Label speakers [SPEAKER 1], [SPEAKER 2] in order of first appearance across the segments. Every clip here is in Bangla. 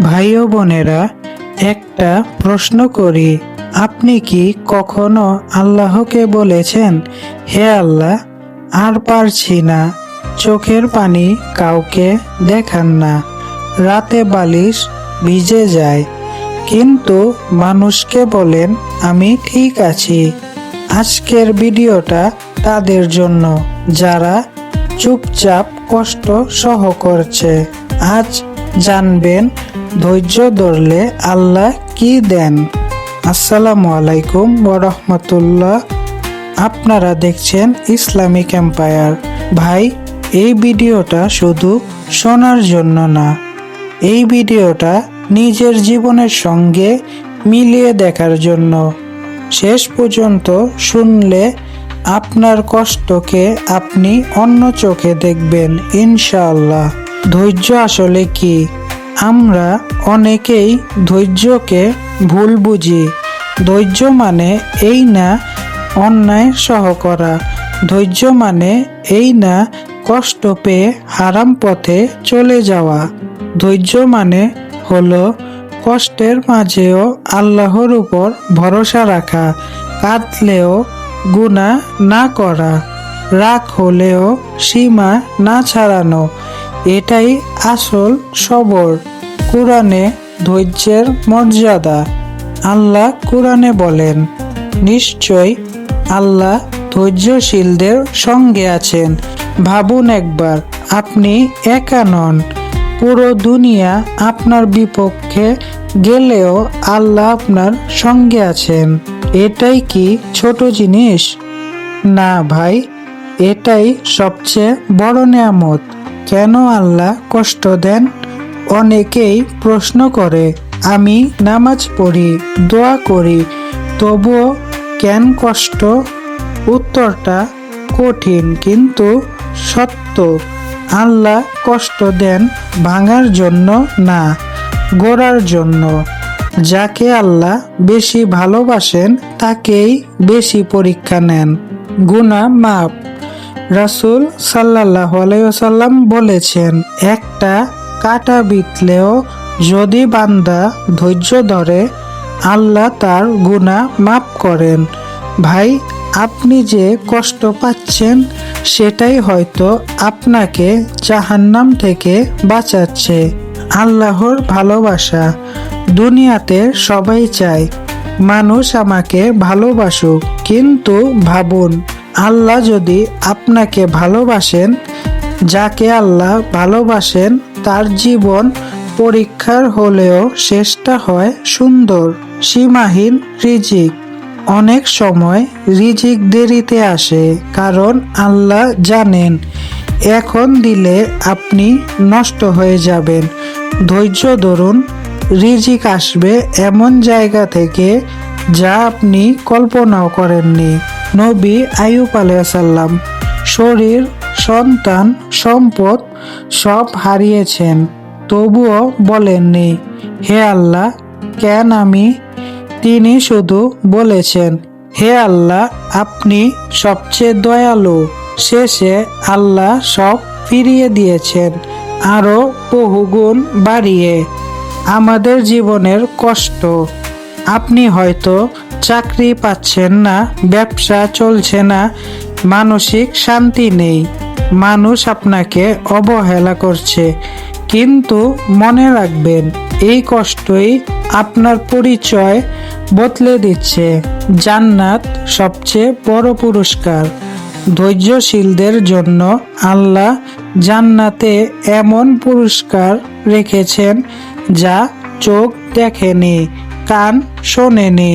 [SPEAKER 1] ভাই ও বোনেরা, একটা প্রশ্ন করি, আপনি কি কখনো আল্লাহকে বলেছেন, হে আল্লাহ, আর পারছি না, চোখের পানি কাউকে দেখান না, রাতে বালিশ ভিজে যায়, কিন্তু মানুষকে বলেন আমি ঠিক আছি। আজকের ভিডিওটা তাদের জন্য যারা চুপচাপ কষ্ট সহ করছে। আজ জানবেন ধৈর্য ধরলে আল্লাহ কি দেন। আসসালামু আলাইকুম ওয়া রাহমাতুল্লাহ। আপনারা দেখছেন ইসলামিক এম্পায়ার। ভাই, এই ভিডিওটা শুধু শোনার জন্য না, এই ভিডিওটা নিজের জীবনের সঙ্গে মিলিয়ে দেখার জন্য। শেষ পর্যন্ত শুনলে আপনার কষ্টকে আপনি অন্য চোখে দেখবেন ইনশাআল্লাহ। ধৈর্য আসলে কি? আমরা অনেকেই ধৈর্যকে ভুল বুঝি। ধৈর্য মানে এই না অন্যায় সহ করা। ধৈর্য মানে এই না কষ্ট পেয়ে হারাম পথে চলে যাওয়া। ধৈর্য মানে হলো কষ্টের মাঝেও আল্লাহর উপর ভরসা রাখা, কাঁদলেও গুনাহ না করা, রাগ হলেও সীমা না ছাড়ানো। এটাই আসল সবর। কুরআনে ধৈর্যের মর্যাদা। আল্লাহ কুরআনে বলেন, নিশ্চয় আল্লাহ ধৈর্যশীলদের সঙ্গে আছেন। ভাবুন একবার, আপনি একা নন। পুরো দুনিয়া আপনার বিপক্ষে গেলেও আল্লাহ আপনার সঙ্গে আছেন। এটাই কি ছোট জিনিস? না ভাই, এটাই সবচেয়ে বড় নেয়ামত। কেন আল্লাহ কষ্ট দেন? অনেকেই প্রশ্ন করে, আমি নামাজ পড়ি, দোয়া করি, তবুও কেন কষ্ট? উত্তরটা কঠিন কিন্তু সত্য। আল্লাহ কষ্ট দেন ভাঙার জন্য না, গড়ার জন্য। যাকে আল্লাহ বেশি ভালোবাসেন তাকেই বেশি পরীক্ষা নেন। গুনাহ মাপ। রাসূল সাল্লাল্লাহু আলাইহি ওয়াসাল্লাম বলেছেন, একটা কাঁটা বিঁধলেও যদি বান্দা ধৈর্য ধরে, আল্লাহ তার গুনাহ মাপ করেন। ভাই, আপনি যে কষ্ট পাচ্ছেন সেটাই হয়তো আপনাকে জাহান্নাম থেকে বাঁচাচ্ছে। আল্লাহর ভালোবাসা। দুনিয়াতে সবাই চায় মানুষ আমাকে ভালোবাসুক, কিন্তু ভাবুন, আল্লাহ যদি আপনাকে ভালোবাসেন, যাকে আল্লাহ ভালোবাসেন তার জীবন পরীক্ষার হলেও শেষটা হয় সুন্দর। সীমাহীন রিজিক। অনেক সময় রিজিক দেরিতে আসে, কারণ আল্লাহ জানেন এখন দিলে আপনি নষ্ট হয়ে যাবেন। ধৈর্য ধরুন, রিজিক আসবে এমন জায়গা থেকে যা আপনি কল্পনাও করেননি। নবী আইয়ুব আলাইহিস সালাম শরীর, সন্তান, সম্পদ সব হারিয়েছেন, তবুও বলেননি, হে আল্লাহ, কেন আমি? তিনি শুধু বলেছেন, হে আল্লাহ, আপনি সবচেয়ে দয়ালু। শেষে আল্লাহ সব ফিরিয়ে দিয়েছেন, আরো বহুগুণ বাড়িয়ে। আমাদের জীবনের কষ্ট। আপনি হয়তো চাকরি পাচ্ছেন না, ব্যবসা চলছে না, মানসিক শান্তি নেই, মানুষ আপনাকে অবহেলা করছে, কিন্তু মনে রাখবেন, এই কষ্টই আপনার পরিচয় বদলে দিচ্ছে। জান্নাত সবচেয়ে বড় পুরস্কার। ধৈর্যশীলদের জন্য আল্লাহ জান্নাতে এমন পুরস্কার রেখেছেন যা চোখ দেখেনি, কান শোনেনি,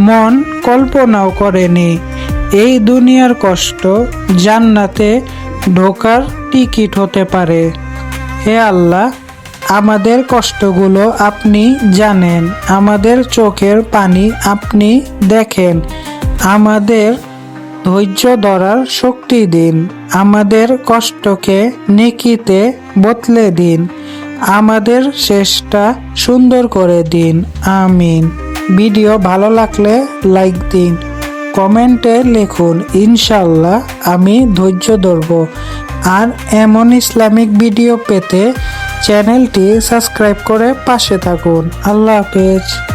[SPEAKER 1] মন কল্পনাও করেনি। এই দুনিয়ার কষ্ট জান্নাতে ঢোকার টিকিট হতে পারে। হে আল্লাহ, আমাদের কষ্টগুলো আপনি জানেন, আমাদের চোখের পানি আপনি দেখেন। আমাদের ধৈর্য ধরার শক্তি দিন, আমাদের কষ্টকে নেকিতে বদলে দিন, আমাদের শেষটা সুন্দর করে দিন। আমিন। ভিডিও ভালো লাগলে লাইক দিন, কমেন্টে লিখুন, ইনশাআল্লাহ আমি ধৈর্য ধরব। আর এমন ইসলামিক ভিডিও পেতে চ্যানেলটি সাবস্ক্রাইব করে পাশে থাকুন। আল্লাহ হাফেজ।